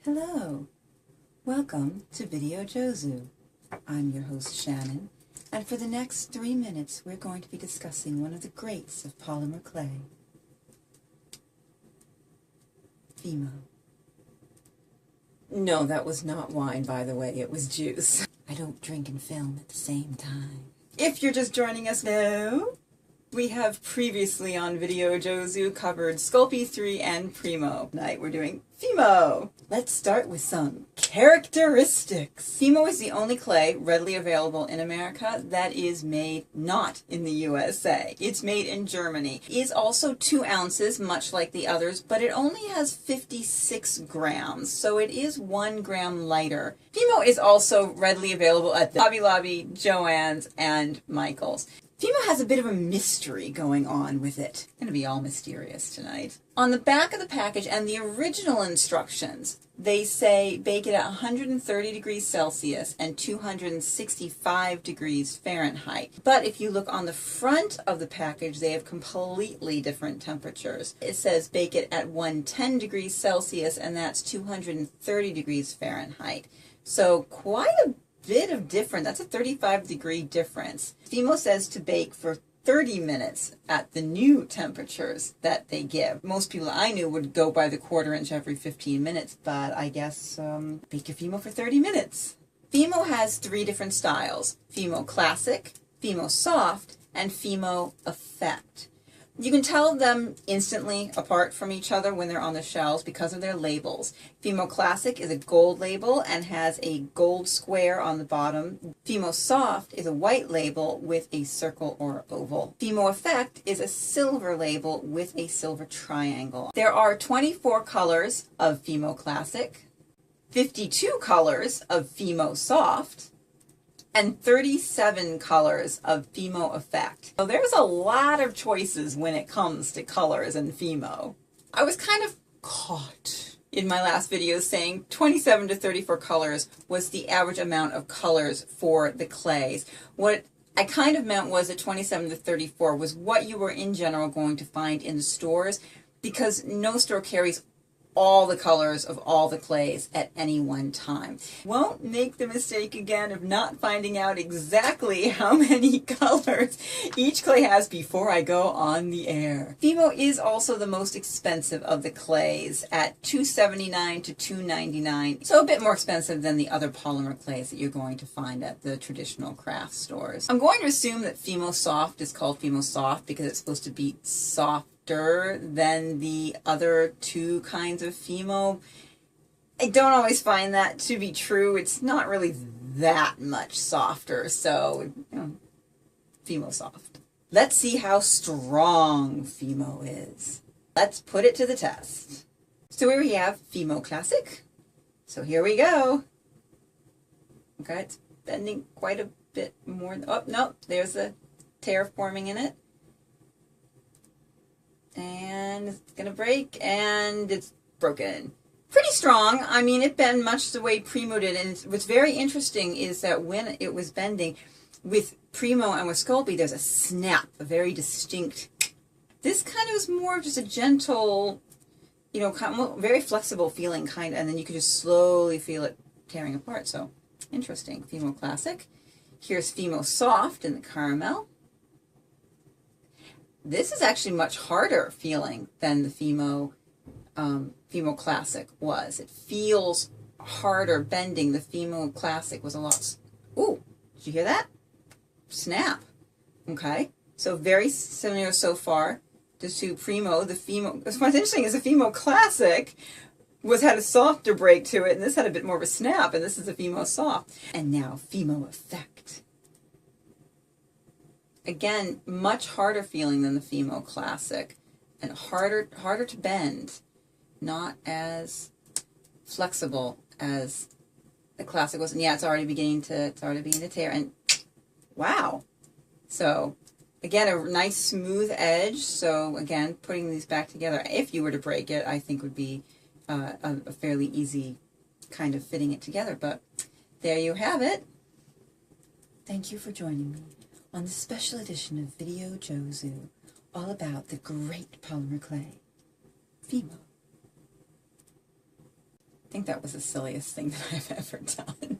Hello, welcome to Video Jozu. I'm your host Shannon, and for the next 3 minutes we're going to be discussing one of the greats of polymer clay, Fimo. No, that was not wine, by the way, it was juice. I don't drink and film at the same time. If you're just joining us now, we have previously on Video Jozu covered Sculpey 3 and Primo. Tonight we're doing Fimo. Let's start with some characteristics. Fimo is the only clay readily available in America that is made not in the USA. It's made in Germany. It is also 2 ounces, much like the others, but it only has 56 grams, so it is 1 gram lighter. Fimo is also readily available at the Hobby Lobby, Joann's, and Michael's. Fimo has a bit of a mystery going on with it. It's going to be all mysterious tonight. On the back of the package and the original instructions, they say bake it at 130 degrees Celsius and 265 degrees Fahrenheit. But if you look on the front of the package, they have completely different temperatures. It says bake it at 110 degrees Celsius, and that's 230 degrees Fahrenheit. So quite a bit of difference. That's a 35-degree difference. Fimo says to bake for 30 minutes at the new temperatures that they give. Most people I knew would go by the 1/4 inch every 15 minutes, but I guess bake your Fimo for 30 minutes. Fimo has 3 different styles: Fimo Classic, Fimo Soft, and Fimo Effect. You can tell them instantly apart from each other when they're on the shelves because of their labels. Fimo Classic is a gold label and has a gold square on the bottom. Fimo Soft is a white label with a circle or oval. Fimo Effect is a silver label with a silver triangle. There are 24 colors of Fimo Classic, 52 colors of Fimo Soft, and 37 colors of Fimo Effect. So there's a lot of choices when it comes to colors in Fimo. I was kind of caught in my last video saying 27 to 34 colors was the average amount of colors for the clays. What I kind of meant was that 27 to 34 was what you were in general going to find in the stores, because no store carries all the colors of all the clays at any one time. Won't make the mistake again of not finding out exactly how many colors each clay has before I go on the air. Fimo is also the most expensive of the clays at $279 to $299, so a bit more expensive than the other polymer clays that you're going to find at the traditional craft stores. I'm going to assume that Fimo Soft is called Fimo Soft because it's supposed to be soft than the other 2 kinds of Fimo. I don't always find that to be true. It's not really that much softer, so Fimo Soft. Let's see how strong Fimo is. Let's put it to the test. So here we have Fimo Classic. So here we go. Okay, it's bending quite a bit more. Oh, no, there's a tear forming in it. And it's going to break, and it's broken. Pretty strong. I mean, it bent much the way Primo did, and what's very interesting is that when it was bending with Primo and with Sculpey, there's a snap, a very distinct. This kind of is more just a gentle, kind of very flexible feeling kind, and then you can just slowly feel it tearing apart. So, interesting. Fimo Classic. Here's Fimo Soft in the caramel. This is actually much harder feeling than the Fimo Classic was. It feels harder bending. The Fimo Classic was a lot... Ooh, did you hear that? Snap. Okay, so very similar so far to Primo. The Fimo... What's interesting is the Fimo Classic had a softer break to it, and this had a bit more of a snap, and this is the Fimo Soft. And now Fimo Effect. Again, much harder feeling than the Fimo Classic, and harder to bend, not as flexible as the Classic was. And yeah, it's already beginning to tear. And wow! So again, a nice smooth edge. So again, putting these back together, if you were to break it, I think would be a fairly easy kind of fitting it together. But there you have it. Thank you for joining me on the special edition of Video Jozu, all about the great polymer clay, Fimo. think that was the silliest thing that I've ever done.